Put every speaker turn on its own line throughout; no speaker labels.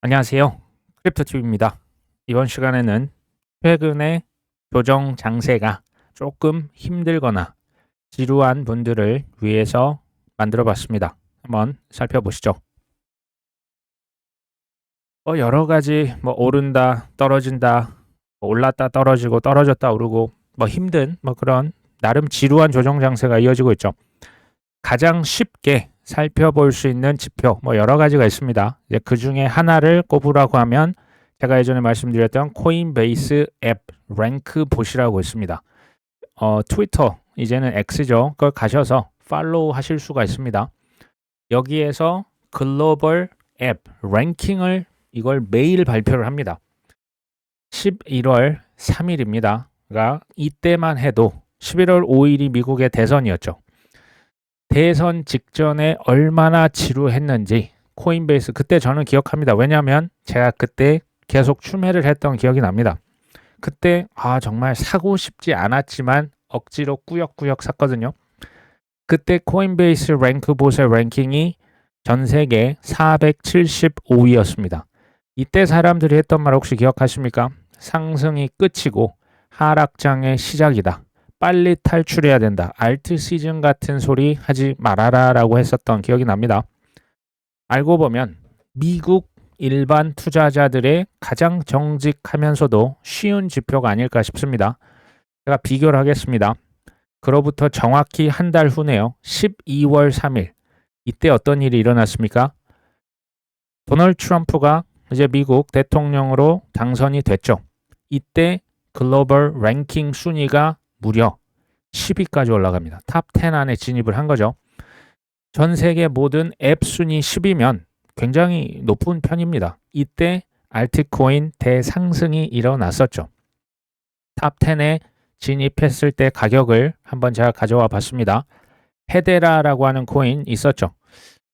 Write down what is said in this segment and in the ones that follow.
안녕하세요. 크립토TV입니다. 이번 시간에는 최근에 조정 장세가 조금 힘들거나 지루한 분들을 위해서 만들어 봤습니다. 한번 살펴보시죠. 여러 가지 오른다, 떨어진다, 올랐다 떨어지고 떨어졌다 오르고 힘든 그런 나름 지루한 조정 장세가 이어지고 있죠. 가장 쉽게 살펴볼 수 있는 지표 여러 가지가 있습니다. 이제 그 중에 하나를 꼽으라고 하면 제가 예전에 말씀드렸던 코인베이스 앱 랭크 보시라고 있습니다. 트위터 이제는 X죠. 그걸 가셔서 팔로우 하실 수가 있습니다. 여기에서 글로벌 앱 랭킹을 이걸 매일 발표를 합니다. 11월 3일입니다. 그러니까 이때만 해도 11월 5일이 미국의 대선이었죠. 대선 직전에 얼마나 지루했는지 코인베이스 그때 저는 기억합니다. 왜냐하면 제가 그때 계속 추매를 했던 기억이 납니다. 그때 정말 사고 싶지 않았지만 억지로 꾸역꾸역 샀거든요. 그때 코인베이스 랭크봇의 랭킹이 전 세계 475위였습니다. 이때 사람들이 했던 말 혹시 기억하십니까? 상승이 끝이고 하락장의 시작이다. 빨리 탈출해야 된다. 알트 시즌 같은 소리 하지 말아라 라고 했었던 기억이 납니다. 알고 보면 미국 일반 투자자들의 가장 정직하면서도 쉬운 지표가 아닐까 싶습니다. 제가 비교를 하겠습니다. 그로부터 정확히 한 달 후네요. 12월 3일. 이때 어떤 일이 일어났습니까? 도널드 트럼프가 이제 미국 대통령으로 당선이 됐죠. 이때 글로벌 랭킹 순위가 무려 10위까지 올라갑니다. 탑 10 안에 진입을 한 거죠. 전 세계 모든 앱 순위 10위면 굉장히 높은 편입니다. 이때 알트코인 대상승이 일어났었죠. 탑 10에 진입했을 때 가격을 한번 제가 가져와 봤습니다. 헤데라라고 하는 코인 있었죠.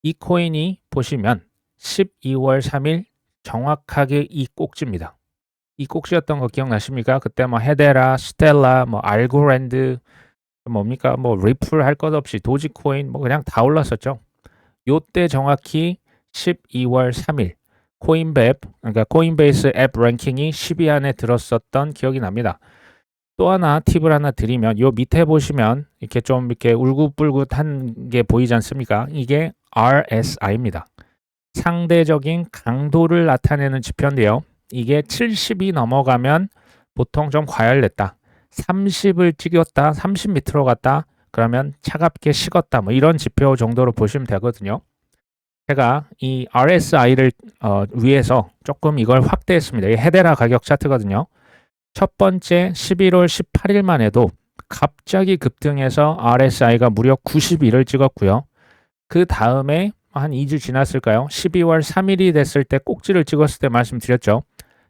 이 코인이 보시면 12월 3일 정확하게 이 꼭지입니다. 이 꼭지였던 거 기억나십니까? 그때 헤데라, 스텔라, 알고랜드 뭡니까? 리플 할 것 없이 도지코인 그냥 다 올랐었죠. 요때 정확히 12월 3일 그러니까 코인베이스 앱 랭킹이 10위 안에 들었었던 기억이 납니다. 또 하나 팁을 하나 드리면 요 밑에 보시면 이렇게 좀 이렇게 울긋불긋한 게 보이지 않습니까? 이게 RSI입니다. 상대적인 강도를 나타내는 지표인데요. 이게 70이 넘어가면 보통 좀 과열됐다. 30을 찍었다, 30 밑으로 갔다, 그러면 차갑게 식었다. 이런 지표 정도로 보시면 되거든요. 제가 이 RSI를 위해서 조금 이걸 확대했습니다. 이 헤데라 가격 차트거든요. 첫 번째 11월 18일만 해도 갑자기 급등해서 RSI가 무려 91을 찍었고요. 그 다음에 한 2주 지났을까요? 12월 3일이 됐을 때 꼭지를 찍었을 때 말씀드렸죠.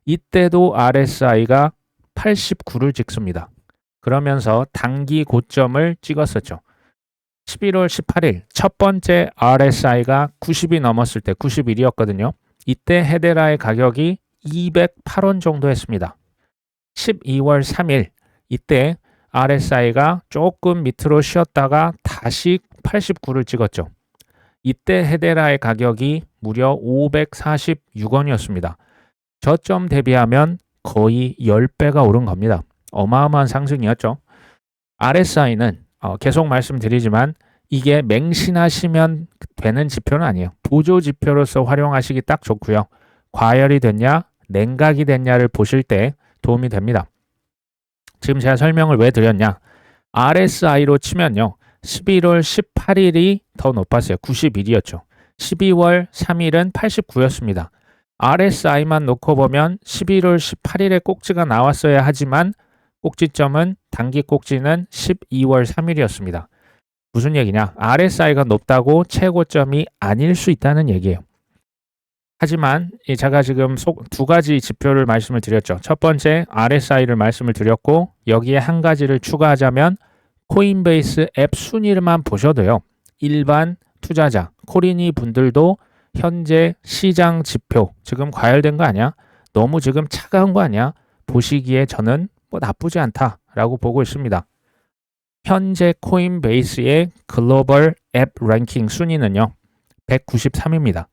이때도 RSI가 89를 찍습니다. 그러면서 단기 고점을 찍었었죠. 11월 18일 첫 번째 RSI가 90이 넘었을 때 91이었거든요. 이때 헤데라의 가격이 208원 정도 했습니다. 12월 3일 이때 RSI가 조금 밑으로 쉬었다가 다시 89를 찍었죠. 이때 헤데라의 가격이 무려 546원이었습니다. 저점 대비하면 거의 10배가 오른 겁니다. 어마어마한 상승이었죠. RSI는 계속 말씀드리지만 이게 맹신하시면 되는 지표는 아니에요. 보조 지표로서 활용하시기 딱 좋고요. 과열이 됐냐, 냉각이 됐냐를 보실 때 도움이 됩니다. 지금 제가 설명을 왜 드렸냐? RSI로 치면요. 11월 18일이 더 높았어요. 91이었죠. 12월 3일은 89였습니다. RSI만 놓고 보면 11월 18일에 꼭지가 나왔어야 하지만 꼭지점은 단기 꼭지는 12월 3일이었습니다. 무슨 얘기냐? RSI가 높다고 최고점이 아닐 수 있다는 얘기예요. 하지만 제가 지금 두 가지 지표를 말씀을 드렸죠. 첫 번째 RSI를 말씀을 드렸고 여기에 한 가지를 추가하자면 코인베이스 앱 순위만 보셔도요. 일반 투자자, 코리니 분들도 현재 시장 지표 지금 과열된 거 아니야? 너무 지금 차가운 거 아니야? 보시기에 저는 나쁘지 않다라고 보고 있습니다. 현재 코인베이스의 글로벌 앱 랭킹 순위는요. 193입니다.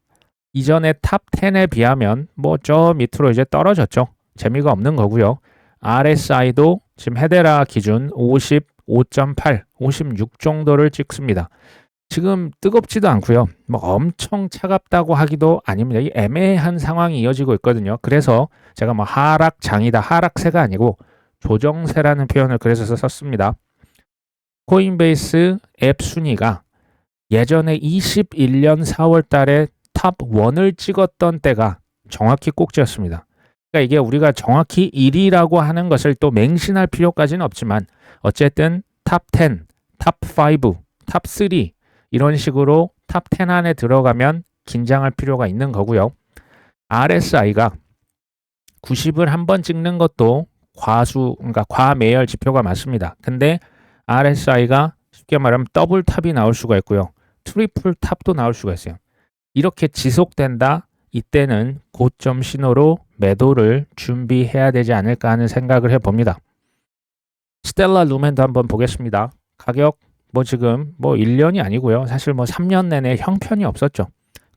이전에 탑 10에 비하면 뭐 저 밑으로 이제 떨어졌죠. 재미가 없는 거고요. RSI도 지금 헤데라 기준 55.8, 56 정도를 찍습니다. 지금 뜨겁지도 않고요. 뭐 엄청 차갑다고 하기도 아닙니다. 이 애매한 상황이 이어지고 있거든요. 그래서 제가 뭐 하락장이다, 하락세가 아니고 조정세라는 표현을 그래서 썼습니다. 코인베이스 앱 순위가 예전에 21년 4월 달에 탑 1을 찍었던 때가 정확히 꼭지였습니다. 그러니까 이게 우리가 정확히 1위라고 하는 것을 또 맹신할 필요까지는 없지만 어쨌든 탑 10, 탑 5, 탑 3 이런 식으로 탑 10 안에 들어가면 긴장할 필요가 있는 거고요. RSI가 90을 한번 찍는 것도 그러니까 과매열 지표가 맞습니다. 근데 RSI가 쉽게 말하면 더블 탑이 나올 수가 있고요. 트리플 탑도 나올 수가 있어요. 이렇게 지속된다. 이때는 고점 신호로 매도를 준비해야 되지 않을까 하는 생각을 해봅니다. 스텔라 루멘도 한번 보겠습니다. 가격 뭐 지금 뭐 1년이 아니고요. 사실 뭐 3년 내내 형편이 없었죠.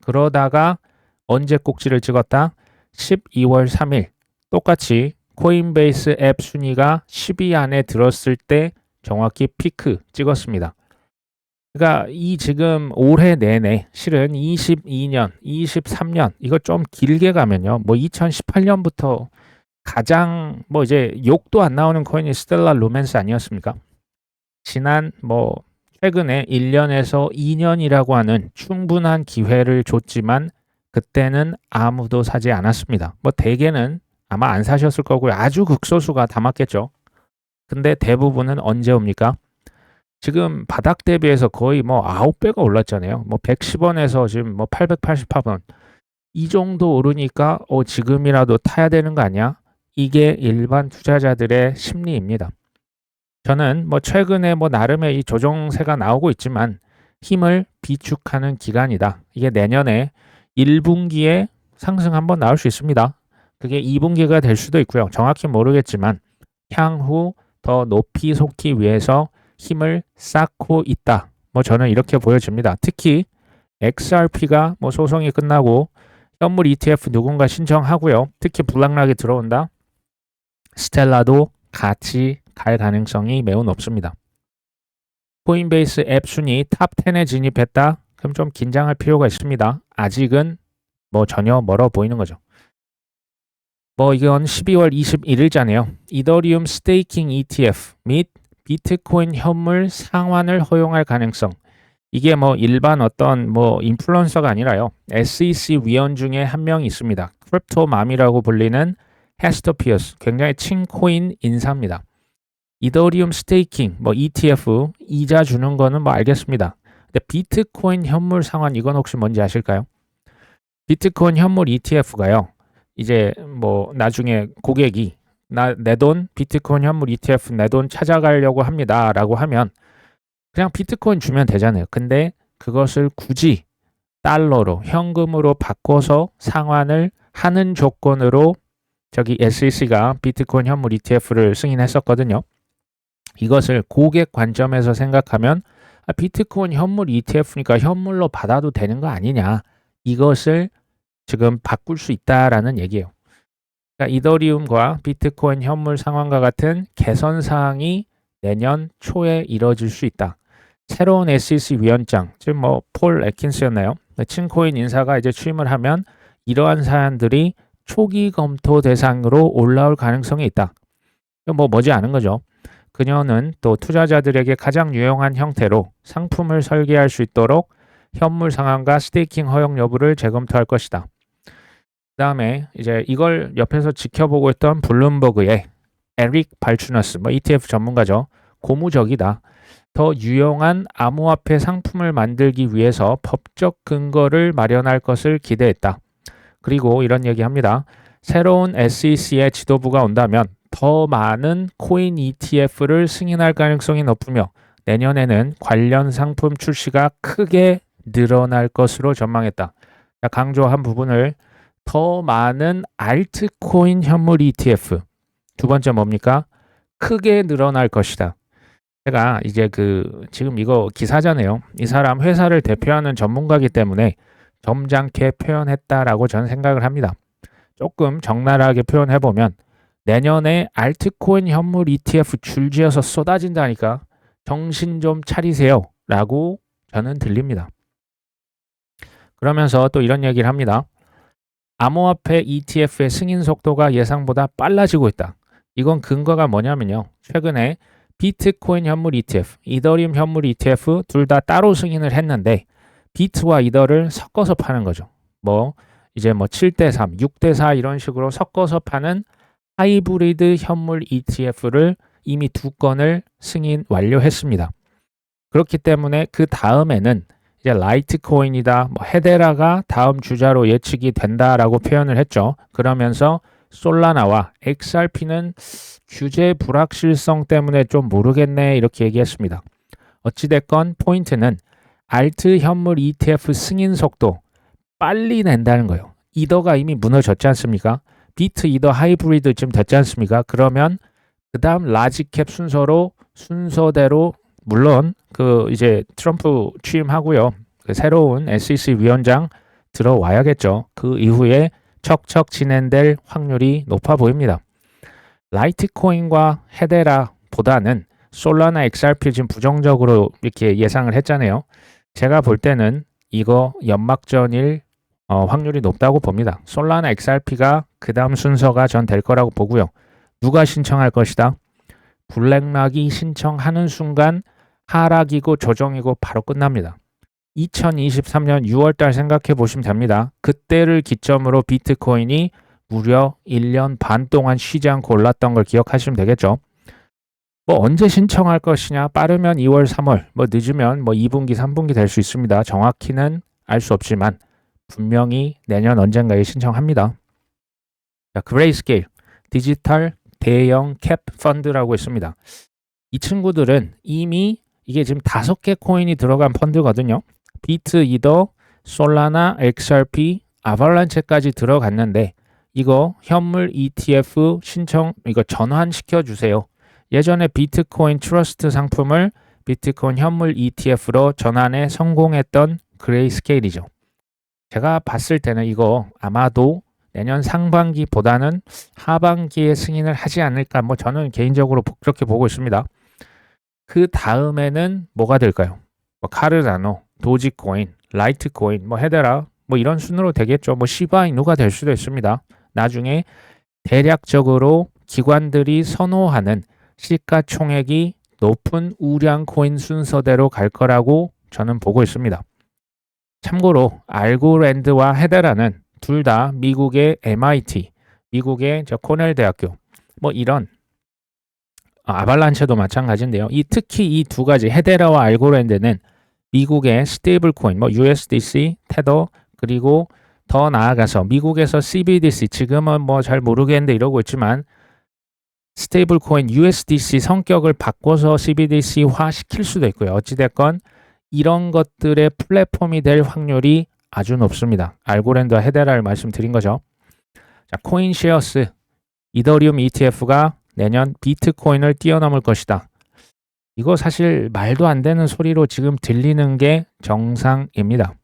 그러다가 언제 꼭지를 찍었다? 12월 3일 똑같이 코인베이스 앱 순위가 10위 안에 들었을 때 정확히 피크 찍었습니다. 그러니까 이 지금 올해 내내 실은 22년, 23년 이거 좀 길게 가면요. 뭐 2018년부터 가장 뭐 이제 욕도 안 나오는 코인이 스텔라 루멘스 아니었습니까? 지난 뭐 최근에 1년에서 2년이라고 하는 충분한 기회를 줬지만 그때는 아무도 사지 않았습니다. 뭐 대개는 아마 안 사셨을 거고요. 아주 극소수가 담았겠죠. 근데 대부분은 언제 옵니까? 지금 바닥 대비해서 거의 뭐 9배가 올랐잖아요. 뭐 110원에서 지금 뭐 888원. 이 정도 오르니까 지금이라도 타야 되는 거 아니야? 이게 일반 투자자들의 심리입니다. 저는 뭐 최근에 뭐 나름의 이 조정세가 나오고 있지만 힘을 비축하는 기간이다. 이게 내년에 1분기에 상승 한번 나올 수 있습니다. 그게 2분기가 될 수도 있고요. 정확히 모르겠지만 향후 더 높이 솟기 위해서 힘을 쌓고 있다. 뭐 저는 이렇게 보여집니다. 특히 XRP가 뭐 소송이 끝나고 현물 ETF 누군가 신청하고요. 특히 블락락이 들어온다. 스텔라도 같이 갈 가능성이 매우 높습니다. 코인베이스 앱 순위 탑 10에 진입했다. 그럼 좀 긴장할 필요가 있습니다. 아직은 뭐 전혀 멀어 보이는 거죠. 뭐 이건 12월 21일자네요. 이더리움 스테이킹 ETF 및 비트코인 현물 상환을 허용할 가능성. 이게 뭐 일반 어떤 뭐 인플루언서가 아니라요. SEC 위원 중에 한 명이 있습니다. 크립토맘이라고 불리는 헤스터 피어스. 굉장히 친코인 인사입니다. 이더리움 스테이킹 뭐 ETF 이자 주는 거는 뭐 알겠습니다. 근데 비트코인 현물 상환 이건 혹시 뭔지 아실까요? 비트코인 현물 ETF가요. 이제 뭐 나중에 고객이 내 돈 비트코인 현물 ETF 내 돈 찾아가려고 합니다 라고 하면 그냥 비트코인 주면 되잖아요. 근데 그것을 굳이 달러로 현금으로 바꿔서 상환을 하는 조건으로 저기 SEC가 비트코인 현물 ETF를 승인했었거든요. 이것을 고객 관점에서 생각하면 비트코인 현물 ETF니까 현물로 받아도 되는 거 아니냐. 이것을 지금 바꿀 수 있다라는 얘기예요. 그러니까 이더리움과 비트코인 현물 상환과 같은 개선 사항이 내년 초에 이뤄질 수 있다. 새로운 SEC 위원장, 즉 뭐 폴 애킨스였나요? 친코인 인사가 이제 취임을 하면 이러한 사안들이 초기 검토 대상으로 올라올 가능성이 있다. 뭐 머지않은 거죠. 그녀는 또 투자자들에게 가장 유용한 형태로 상품을 설계할 수 있도록 현물 상환과 스테이킹 허용 여부를 재검토할 것이다. 그다음에 이제 이걸 옆에서 지켜보고 있던 블룸버그의 에릭 발추너스, 뭐 ETF 전문가죠. 고무적이다. 더 유용한 암호화폐 상품을 만들기 위해서 법적 근거를 마련할 것을 기대했다. 그리고 이런 얘기합니다. 새로운 SEC의 지도부가 온다면 더 많은 코인 ETF를 승인할 가능성이 높으며 내년에는 관련 상품 출시가 크게 늘어날 것으로 전망했다. 강조한 부분을 더 많은 알트코인 현물 ETF. 두 번째 뭡니까? 크게 늘어날 것이다. 제가 이제 지금 이거 기사잖아요. 이 사람 회사를 대표하는 전문가이기 때문에 점잖게 표현했다라고 저는 생각을 합니다. 조금 적나라하게 표현해보면 내년에 알트코인 현물 ETF 줄지어서 쏟아진다니까 정신 좀 차리세요 라고 저는 들립니다. 그러면서 또 이런 얘기를 합니다. 암호화폐 ETF의 승인 속도가 예상보다 빨라지고 있다. 이건 근거가 뭐냐면요. 최근에 비트코인 현물 ETF, 이더리움 현물 ETF 둘 다 따로 승인을 했는데 비트와 이더를 섞어서 파는 거죠. 이제 7대3, 6대4 이런 식으로 섞어서 파는 하이브리드 현물 ETF를 이미 2건을 승인 완료했습니다. 그렇기 때문에 그 다음에는 이제 라이트코인이다, 헤데라가 다음 주자로 예측이 된다라고 표현을 했죠. 그러면서 솔라나와 XRP는 규제 불확실성 때문에 좀 모르겠네 이렇게 얘기했습니다. 어찌됐건 포인트는 알트 현물 ETF 승인 속도 빨리 낸다는 거예요. 이더가 이미 무너졌지 않습니까? 비트 이더 하이브리드 지금 됐지 않습니까? 그러면 그 다음 라지캡 순서대로 물론 이제 트럼프 취임하고요. 새로운 SEC 위원장 들어와야겠죠. 그 이후에 척척 진행될 확률이 높아 보입니다. 라이트코인과 헤데라보다는 솔라나 XRP 지금 부정적으로 이렇게 예상을 했잖아요. 제가 볼 때는 이거 연막전일 확률이 높다고 봅니다. 솔라나 XRP가 그 다음 순서가 전 될 거라고 보고요. 누가 신청할 것이다? 블랙락이 신청하는 순간 하락이고 조정이고 바로 끝납니다. 2023년 6월달 생각해 보시면 됩니다. 그때를 기점으로 비트코인이 무려 1년 반 동안 쉬지 않고 올랐던 걸 기억하시면 되겠죠. 언제 신청할 것이냐? 빠르면 2월, 3월, 늦으면 2분기, 3분기 될 수 있습니다. 정확히는 알 수 없지만 분명히 내년 언젠가에 신청합니다. 자, 그레이스케일 디지털 대형 캡 펀드라고 있습니다. 이 친구들은 이미 이게 지금 5개 코인이 들어간 펀드거든요. 비트, 이더, 솔라나, XRP, 아발란체까지 들어갔는데 이거 현물 ETF 신청 이거 전환시켜 주세요. 예전에 비트코인 트러스트 상품을 비트코인 현물 ETF로 전환에 성공했던 그레이스케일이죠. 제가 봤을 때는 이거 아마도 내년 상반기보다는 하반기에 승인을 하지 않을까 저는 개인적으로 그렇게 보고 있습니다. 그 다음에는 뭐가 될까요? 카르다노, 도지코인, 라이트코인, 헤데라 이런 순으로 되겠죠. 시바이누가 될 수도 있습니다. 나중에 대략적으로 기관들이 선호하는 시가총액이 높은 우량 코인 순서대로 갈 거라고 저는 보고 있습니다. 참고로 알고랜드와 헤데라는 둘 다 미국의 MIT, 미국의 코넬 대학교 이런 아발란체도 마찬가지인데요. 특히 이 두 가지 헤데라와 알고랜드는 미국의 스테이블 코인, USDC, 테더 그리고 더 나아가서 미국에서 CBDC 지금은 잘 모르겠는데 이러고 있지만 스테이블 코인 USDC 성격을 바꿔서 CBDC화 시킬 수도 있고요. 어찌됐건 이런 것들의 플랫폼이 될 확률이 아주 높습니다. 알고랜드와 헤데라를 말씀드린 거죠. 자, 코인시어스 이더리움 ETF가 내년 비트코인을 뛰어넘을 것이다. 이거 사실 말도 안 되는 소리로 지금 들리는 게 정상입니다.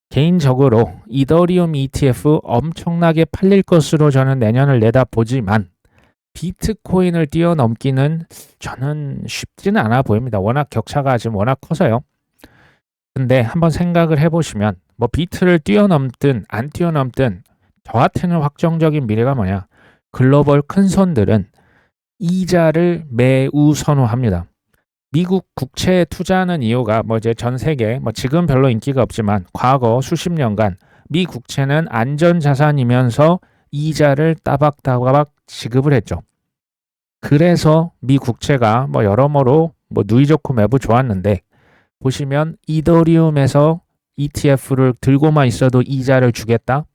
개인적으로 이더리움 ETF 엄청나게 팔릴 것으로 저는 내년을 내다보지만 비트코인을 뛰어넘기는 저는 쉽지는 않아 보입니다. 워낙 격차가 지금 워낙 커서요. 근데 한번 생각을 해보시면 비트를 뛰어넘든 안 뛰어넘든 저한테는 확정적인 미래가 뭐냐? 글로벌 큰 손들은 이자를 매우 선호합니다. 미국 국채에 투자하는 이유가 이제 전 세계 지금 별로 인기가 없지만 과거 수십 년간 미 국채는 안전자산이면서 이자를 따박따박 지급을 했죠. 그래서 미 국채가 여러모로 누이 좋고 매부 좋았는데 보시면 이더리움에서 ETF를 들고만 있어도 이자를 주겠다.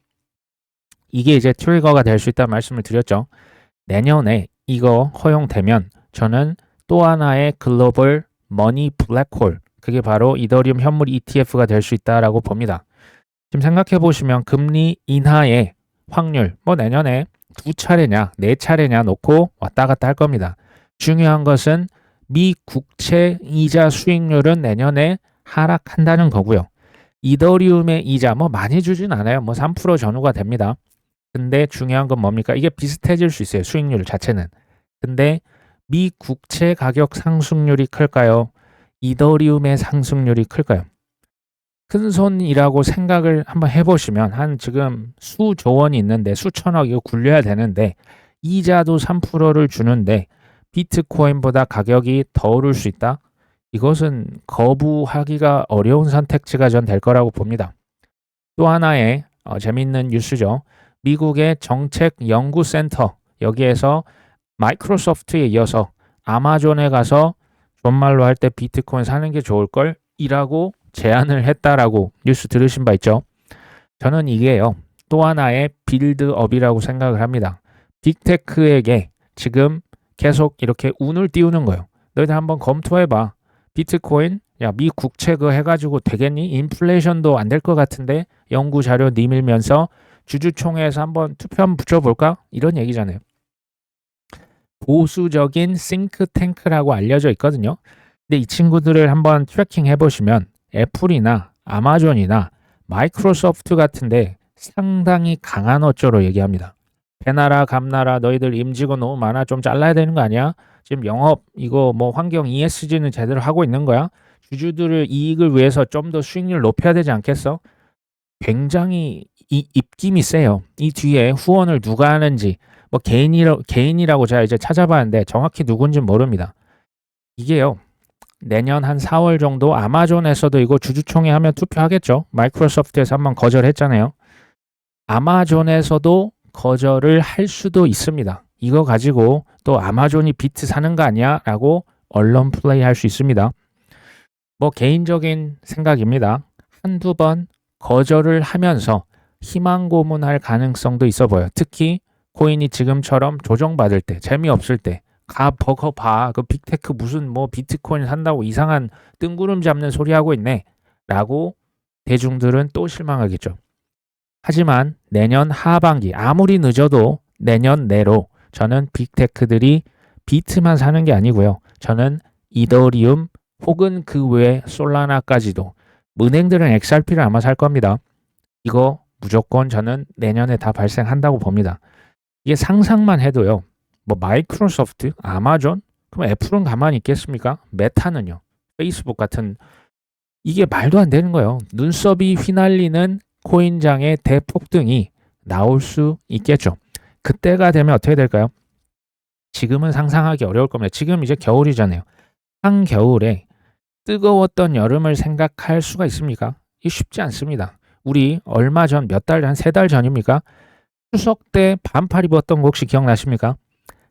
이게 이제 트리거가 될 수 있다는 말씀을 드렸죠. 내년에 이거 허용되면 저는 또 하나의 글로벌 머니 블랙홀 그게 바로 이더리움 현물 ETF가 될 수 있다라고 봅니다. 지금 생각해 보시면 금리 인하의 확률 내년에 2차례냐 4차례냐 놓고 왔다 갔다 할 겁니다. 중요한 것은 미 국채 이자 수익률은 내년에 하락한다는 거고요. 이더리움의 이자 뭐 많이 주진 않아요. 뭐 3% 전후가 됩니다. 근데 중요한 건 뭡니까? 이게 비슷해질 수 있어요. 수익률 자체는. 근데 미 국채 가격 상승률이 클까요? 이더리움의 상승률이 클까요? 큰 손이라고 생각을 한번 해보시면 한 지금 수조 원이 있는데 수천억 이거 굴려야 되는데 이자도 3%를 주는데 비트코인보다 가격이 더 오를 수 있다? 이것은 거부하기가 어려운 선택지가 전 될 거라고 봅니다. 또 하나의 재밌는 뉴스죠. 미국의 정책연구센터 여기에서 마이크로소프트에 이어서 아마존에 가서 존말로 할 때 비트코인 사는 게 좋을걸? 이라고 제안을 했다라고 뉴스 들으신 바 있죠? 저는 이게요. 또 하나의 빌드업이라고 생각을 합니다. 빅테크에게 지금 계속 이렇게 운을 띄우는 거예요. 너희들 한번 검토해봐. 비트코인, 야, 미 국채 그거 해가지고 되겠니? 인플레이션도 안 될 것 같은데 연구 자료 내밀면서 주주총회에서 한번 투표 한번 붙여볼까? 이런 얘기잖아요. 보수적인 싱크탱크라고 알려져 있거든요. 근데 이 친구들을 한번 트래킹 해보시면 애플이나 아마존이나 마이크로소프트 같은데 상당히 강한 어조로 얘기합니다. 배나라 감나라 너희들 임직원 너무 많아 좀 잘라야 되는 거 아니야? 지금 영업 이거 뭐 환경 ESG는 제대로 하고 있는 거야? 주주들을 이익을 위해서 좀 더 수익률 높여야 되지 않겠어? 굉장히 이 입김이 세요. 이 뒤에 후원을 누가 하는지 뭐 개인이라고 제가 이제 찾아봤는데 정확히 누군지 모릅니다. 이게요. 내년 한 4월 정도 아마존에서도 이거 주주총회 하면 투표하겠죠. 마이크로소프트에서 한번 거절했잖아요. 아마존에서도 거절을 할 수도 있습니다. 이거 가지고 또 아마존이 비트 사는 거 아니야? 라고 언론 플레이 할 수 있습니다. 뭐 개인적인 생각입니다. 한두 번 거절을 하면서 희망 고문할 가능성도 있어 보여요. 특히 코인이 지금처럼 조정받을 때, 재미없을 때 버거 봐. 그 빅테크 무슨 뭐 비트코인 산다고 이상한 뜬구름 잡는 소리 하고 있네. 라고 대중들은 또 실망하겠죠. 하지만 내년 하반기 아무리 늦어도 내년 내로 저는 빅테크들이 비트만 사는 게 아니고요. 저는 이더리움 혹은 그 외 솔라나까지도 은행들은 XRP를 아마 살 겁니다. 이거 무조건 저는 내년에 다 발생한다고 봅니다. 이게 상상만 해도요. 뭐 마이크로소프트, 아마존, 그럼 애플은 가만히 있겠습니까? 메타는요. 페이스북 같은 이게 말도 안 되는 거예요. 눈썹이 휘날리는 코인장의 대폭등이 나올 수 있겠죠. 그때가 되면 어떻게 될까요? 지금은 상상하기 어려울 겁니다. 지금 이제 겨울이잖아요. 한겨울에 뜨거웠던 여름을 생각할 수가 있습니까? 이게 쉽지 않습니다. 우리 얼마 전, 몇 달, 한 3달 전입니까? 추석 때 반팔 입었던 거 혹시 기억나십니까?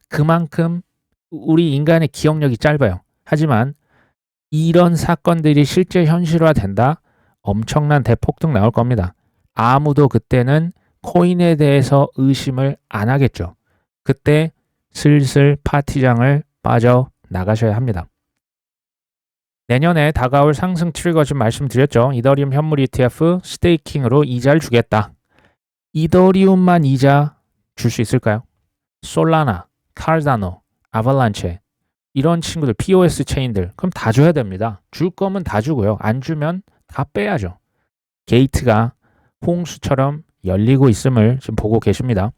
그만큼 우리 인간의 기억력이 짧아요. 하지만 이런 사건들이 실제 현실화된다? 엄청난 대폭등 나올 겁니다. 아무도 그때는 코인에 대해서 의심을 안 하겠죠. 그때 슬슬 파티장을 빠져나가셔야 합니다. 내년에 다가올 상승 트리거 좀 말씀드렸죠. 이더리움 현물 ETF 스테이킹으로 이자를 주겠다. 이더리움만 이자 줄 수 있을까요? 솔라나, 카르다노, 아발란체 이런 친구들 POS 체인들 그럼 다 줘야 됩니다. 줄 거면 다 주고요. 안 주면 다 빼야죠. 게이트가 홍수처럼 열리고 있음을 지금 보고 계십니다.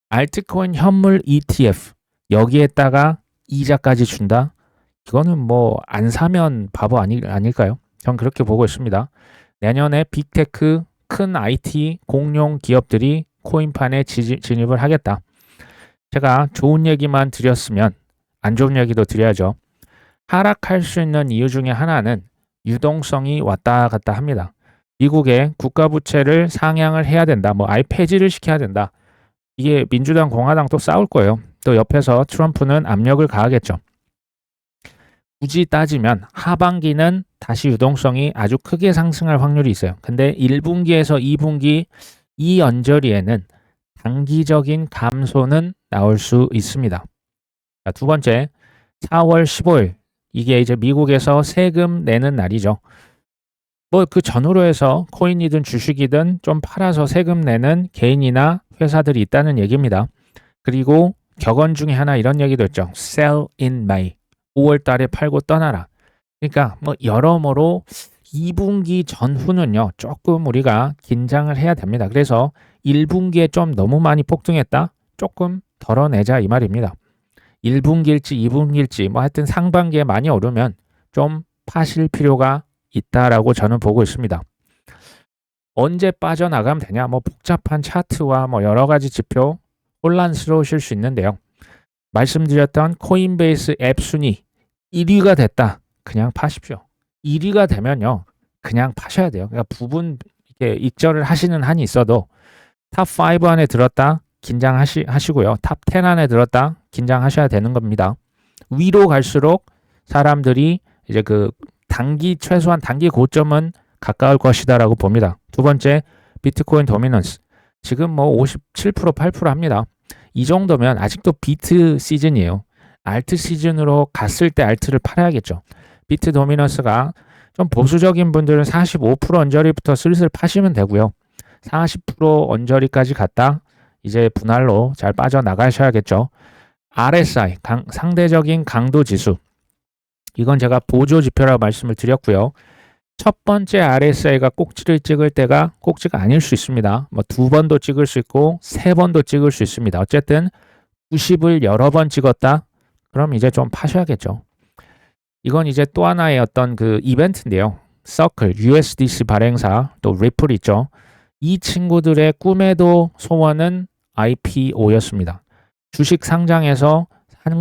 알트코인 현물 ETF 여기에다가 이자까지 준다? 이거는 뭐 안 사면 바보 아닐까요? 전 그렇게 보고 있습니다. 내년에 빅테크 큰 IT 공룡 기업들이 코인판에 진입을 하겠다. 제가 좋은 얘기만 드렸으면 안 좋은 얘기도 드려야죠. 하락할 수 있는 이유 중에 하나는 유동성이 왔다 갔다 합니다. 미국의 국가부채를 상향을 해야 된다. 뭐 아예 폐지를 시켜야 된다. 이게 민주당, 공화당 또 싸울 거예요. 또 옆에서 트럼프는 압력을 가하겠죠. 굳이 따지면 하반기는 다시 유동성이 아주 크게 상승할 확률이 있어요. 근데 1분기에서 2분기 이 언저리에는 단기적인 감소는 나올 수 있습니다. 자, 두 번째, 4월 15일 이게 이제 미국에서 세금 내는 날이죠. 뭐 그 전후로 해서 코인이든 주식이든 좀 팔아서 세금 내는 개인이나 회사들이 있다는 얘기입니다. 그리고 격언 중에 하나 이런 얘기도 있죠. Sell in May. 5월 달에 팔고 떠나라. 그러니까 뭐 여러모로 2분기 전후는요, 조금 우리가 긴장을 해야 됩니다. 그래서 1분기에 좀 너무 많이 폭등했다? 조금 덜어내자 이 말입니다. 1분기일지 2분기일지 뭐 하여튼 상반기에 많이 오르면 좀 파실 필요가 있다라고 저는 보고 있습니다. 언제 빠져나가면 되냐? 뭐 복잡한 차트와 뭐 여러 가지 지표 혼란스러우실 수 있는데요. 말씀드렸던 코인베이스 앱 순위 1위가 됐다. 그냥 파십시오. 1위가 되면요. 그냥 파셔야 돼요. 그러니까 부분 이렇게 익절을 하시는 한이 있어도 탑 5 안에 들었다. 긴장하시고요. 탑 10 안에 들었다. 긴장하셔야 되는 겁니다. 위로 갈수록 사람들이 이제 그 최소한 단기 고점은 가까울 것이다라고 봅니다. 두 번째, 비트코인 도미넌스. 지금 뭐 57%, 8% 합니다. 이 정도면 아직도 비트 시즌이에요. 알트 시즌으로 갔을 때 알트를 팔아야겠죠. 비트 도미넌스가 좀 보수적인 분들은 45% 언저리부터 슬슬 파시면 되고요. 40% 언저리까지 갔다 이제 분할로 잘 빠져나가셔야겠죠. RSI, 상대적인 강도 지수. 이건 제가 보조 지표라고 말씀을 드렸고요. 첫 번째 RSI가 꼭지를 찍을 때가 꼭지가 아닐 수 있습니다. 뭐 2번도 찍을 수 있고 3번도 찍을 수 있습니다. 어쨌든 90을 여러 번 찍었다? 그럼 이제 좀 파셔야겠죠. 이건 이제 또 하나의 어떤 그 이벤트인데요. 서클, USDC 발행사, 또 리플 있죠. 이 친구들의 꿈에도 소원은 IPO였습니다. 주식 상장에서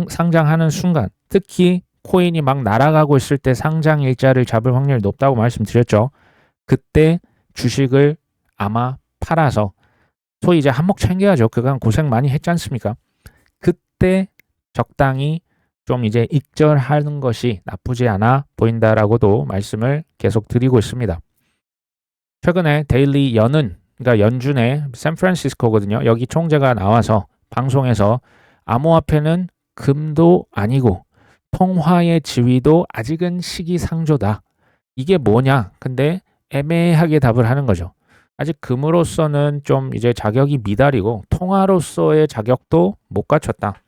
상장하는 순간, 특히 코인이 막 날아가고 있을 때 상장 일자를 잡을 확률이 높다고 말씀드렸죠. 그때 주식을 아마 팔아서 소위 이제 한몫 챙겨야죠. 그간 고생 많이 했지 않습니까? 그때 적당히 좀 이제 익절하는 것이 나쁘지 않아 보인다라고도 말씀을 계속 드리고 있습니다. 최근에 데일리 그러니까 연준의 샌프란시스코거든요. 여기 총재가 나와서 방송에서 암호화폐는 금도 아니고 통화의 지위도 아직은 시기상조다. 이게 뭐냐? 근데 애매하게 답을 하는 거죠. 아직 금으로서는 좀 이제 자격이 미달이고 통화로서의 자격도 못 갖췄다.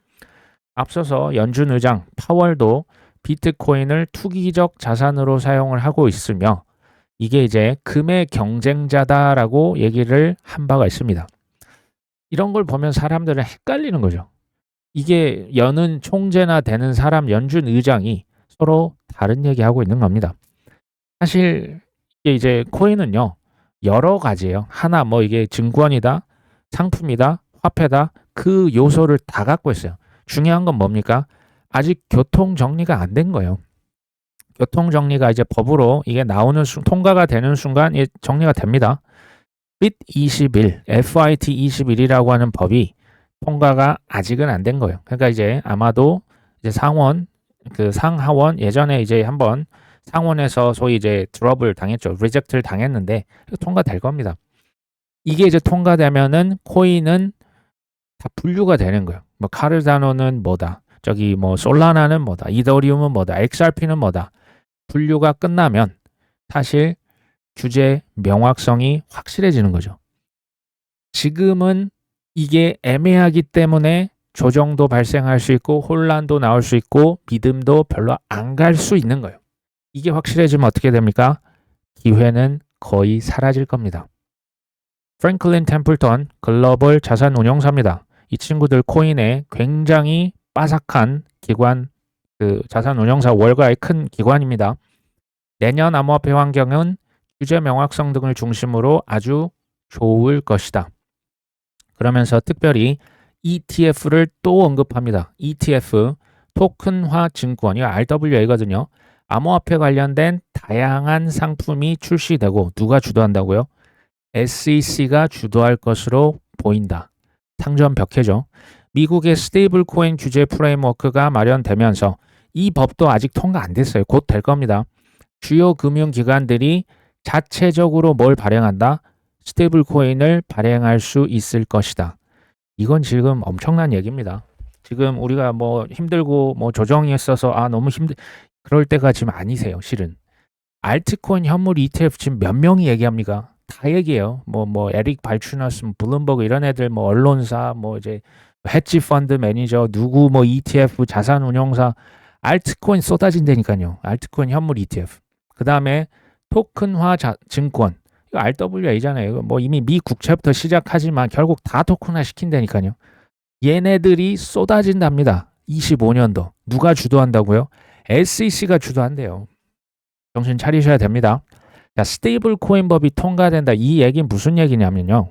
앞서서 연준 의장 파월도 비트코인을 투기적 자산으로 사용을 하고 있으며 이게 이제 금의 경쟁자다라고 얘기를 한 바가 있습니다. 이런 걸 보면 사람들은 헷갈리는 거죠. 이게 여는 총재나 되는 사람 연준 의장이 서로 다른 얘기하고 있는 겁니다. 사실 이게 이제 코인은요. 여러 가지예요. 하나 뭐 이게 증권이다, 상품이다, 화폐다 그 요소를 다 갖고 있어요. 중요한 건 뭡니까? 아직 교통 정리가 안 된 거예요. 교통 정리가 이제 법으로 이게 통과가 되는 순간 정리가 됩니다. FIT21, FIT21이라고 하는 법이 통과가 아직은 안 된 거예요. 그러니까 이제 아마도 이제 상하원 예전에 이제 한번 상원에서 소위 이제 드롭을 당했죠. 리젝트를 당했는데 통과될 겁니다. 이게 이제 통과되면은 코인은 다 분류가 되는 거예요. 뭐 카르다노는 뭐다. 저기 뭐 솔라나는 뭐다. 이더리움은 뭐다. XRP는 뭐다. 분류가 끝나면 사실 규제 명확성이 확실해지는 거죠. 지금은 이게 애매하기 때문에 조정도 발생할 수 있고 혼란도 나올 수 있고 믿음도 별로 안 갈 수 있는 거예요. 이게 확실해지면 어떻게 됩니까? 기회는 거의 사라질 겁니다. 프랭클린 템플턴 글로벌 자산 운용사입니다. 이 친구들 코인에 굉장히 빠삭한 기관, 자산 운용사 월가의 큰 기관입니다. 내년 암호화폐 환경은 규제 명확성 등을 중심으로 아주 좋을 것이다. 그러면서 특별히 ETF를 또 언급합니다. ETF, 토큰화 증권, 이거 RWA거든요. 암호화폐 관련된 다양한 상품이 출시되고 누가 주도한다고요? SEC가 주도할 것으로 보인다. 상점 벽해죠. 미국의 스테이블 코인 규제 프레임워크가 마련되면서 이 법도 아직 통과 안 됐어요. 곧 될 겁니다. 주요 금융기관들이 자체적으로 뭘 발행한다? 스테이블 코인을 발행할 수 있을 것이다. 이건 지금 엄청난 얘기입니다. 지금 우리가 뭐 힘들고 뭐 조정이 있어서 너무 그럴 때가 지금 아니세요. 실은. 알트코인 현물 ETF 지금 몇 명이 얘기합니까? 다 얘기해요. 뭐 에릭 발추너스, 블룸버그 이런 애들 뭐 언론사 뭐 이제 헤지 펀드 매니저 누구 뭐 ETF 자산 운용사 알트코인 쏟아진다니까요. 알트코인 현물 ETF. 그다음에 토큰화 증권. 이거 RWA잖아요. 이거 뭐 이미 미 국채부터 시작하지만 결국 다 토큰화 시킨다니까요. 얘네들이 쏟아진답니다. 25년도. 누가 주도한다고요? SEC가 주도한대요. 정신 차리셔야 됩니다. 자, 스테이블 코인 법이 통과된다. 이 얘기는 무슨 얘기냐면요.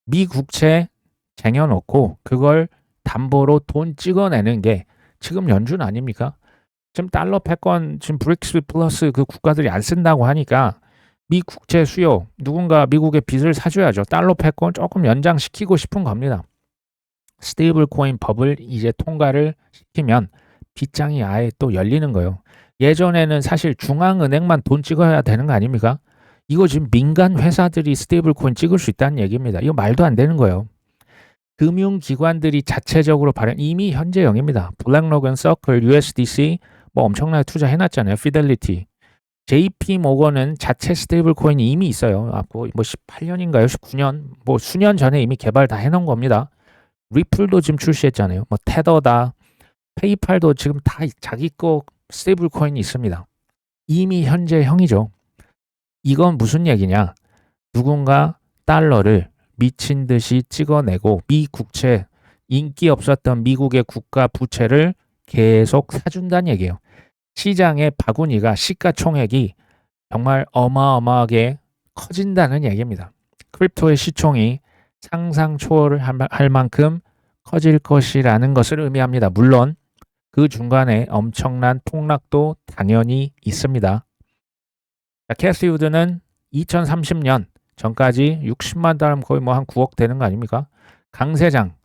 미 국채 쟁여놓고 그걸 담보로 돈 찍어내는 게 지금 연준 아닙니까? 지금 달러 패권 지금 브릭스 플러스 그 국가들이 안 쓴다고 하니까 미 국채 수요 누군가 미국의 빚을 사줘야죠. 달러 패권 조금 연장시키고 싶은 겁니다. 스테이블 코인 법을 이제 통과를 시키면 빚장이 아예 또 열리는 거예요. 예전에는 사실 중앙은행만 돈 찍어야 되는 거 아닙니까? 이거 지금 민간 회사들이 스테이블 코인 찍을 수 있다는 얘기입니다. 이거 말도 안 되는 거예요. 금융기관들이 자체적으로 발행 이미 현재형입니다. 블랙록은 서클, USDC 뭐 엄청나게 투자해놨잖아요. 피델리티. JP 모건은 자체 스테이블 코인이 이미 있어요. 뭐 18년인가요? 19년 뭐 수년 전에 이미 개발 다 해놓은 겁니다. 리플도 지금 출시했잖아요. 뭐 테더다, 페이팔도 지금 다 자기 거 스테이블 코인이 있습니다. 이미 현재형이죠. 이건 무슨 얘기냐? 누군가 달러를 미친 듯이 찍어내고 미 국채, 인기 없었던 미국의 국가 부채를 계속 사준다는 얘기예요. 시장의 바구니가 시가총액이 정말 어마어마하게 커진다는 얘기입니다. 크립토의 시총이 상상 초월을 할 만큼 커질 것이라는 것을 의미합니다. 물론 그 중간에 엄청난 폭락도 당연히 있습니다. 캐시 우드는 2030년 전까지 60만 달러면 거의 뭐 한 9억 되는 거 아닙니까? 강세장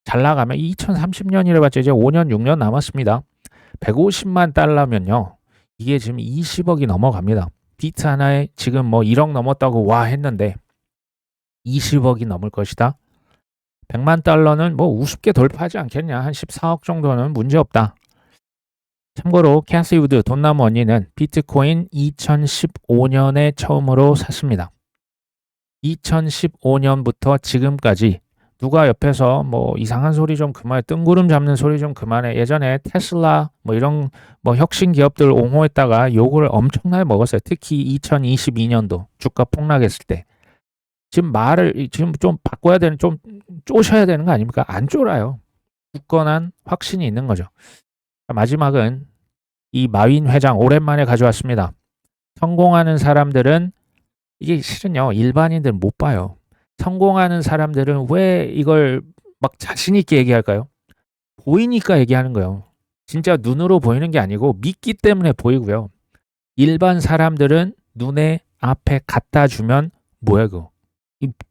잘 나가면 2030년이라 봤자 이제 5년 6년 남았습니다. 150만 달러면요. 이게 지금 20억이 넘어갑니다. 비트 하나에 지금 뭐 1억 넘었다고 와 했는데 20억이 넘을 것이다. 100만 달러는 뭐 우습게 돌파하지 않겠냐. 한 14억 정도는 문제없다. 참고로 캐시 우드 돈나무 언니는 비트코인 2015년에 처음으로 샀습니다. 2015년부터 지금까지 누가 옆에서 뭐 이상한 소리 좀 그만해, 뜬구름 잡는 소리 좀 그만해. 예전에 테슬라 뭐 이런 뭐 혁신 기업들 옹호했다가 욕을 엄청나게 먹었어요. 특히 2022년도 주가 폭락했을 때. 지금 말을 지금 좀 바꿔야 되는, 좀 쪼셔야 되는 거 아닙니까? 안 쫄아요. 굳건한 확신이 있는 거죠. 마지막은 이 마윈 회장 오랜만에 가져왔습니다. 성공하는 사람들은 이게 실은요 일반인들 못 봐요. 성공하는 사람들은 왜 이걸 막 자신 있게 얘기할까요? 보이니까 얘기하는 거예요. 진짜 눈으로 보이는 게 아니고 믿기 때문에 보이고요. 일반 사람들은 눈에 앞에 갖다 주면 뭐야 그거?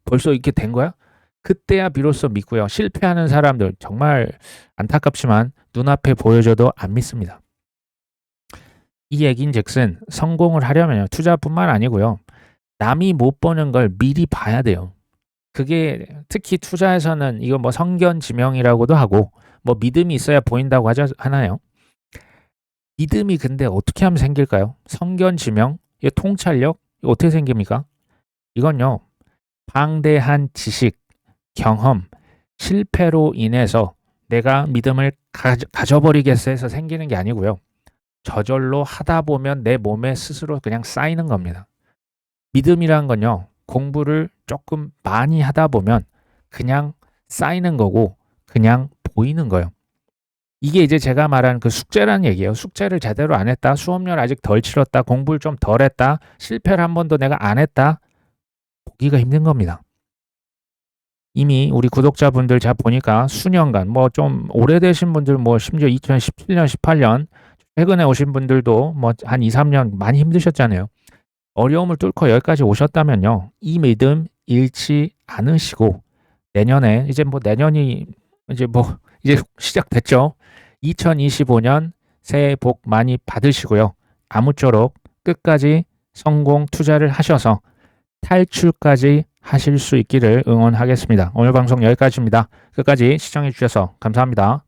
벌써 이렇게 된 거야? 그때야 비로소 믿고요. 실패하는 사람들 정말 안타깝지만 눈앞에 보여줘도 안 믿습니다. 이 얘기인즉슨 성공을 하려면 투자뿐만 아니고요. 남이 못 보는 걸 미리 봐야 돼요. 그게 특히 투자에서는 이거 뭐 성견지명이라고도 하고 뭐 믿음이 있어야 보인다고 하나요? 믿음이 근데 어떻게 하면 생길까요? 성견지명, 이거 통찰력, 이거 어떻게 생깁니까? 이건요. 방대한 지식, 경험, 실패로 인해서 내가 믿음을 가져버리겠어 해서 생기는 게 아니고요. 저절로 하다 보면 내 몸에 스스로 그냥 쌓이는 겁니다. 믿음이란 건요. 공부를 조금 많이 하다 보면 그냥 쌓이는 거고 그냥 보이는 거예요. 이게 이제 제가 말하는 그 숙제라는 얘기예요. 숙제를 제대로 안 했다. 수업료를 아직 덜 치렀다. 공부를 좀 덜 했다. 실패를 한 번도 내가 안 했다. 보기가 힘든 겁니다. 이미 우리 구독자분들 제가 보니까 수년간 뭐 좀 오래되신 분들 뭐 심지어 2017년, 18년 최근에 오신 분들도 뭐 한 2, 3년 많이 힘드셨잖아요. 어려움을 뚫고 여기까지 오셨다면요. 이 믿음 잃지 않으시고 내년에 이제 뭐 내년이 이제 시작됐죠. 2025년 새해 복 많이 받으시고요. 아무쪼록 끝까지 성공 투자를 하셔서 탈출까지 하실 수 있기를 응원하겠습니다. 오늘 방송 여기까지입니다. 끝까지 시청해 주셔서 감사합니다.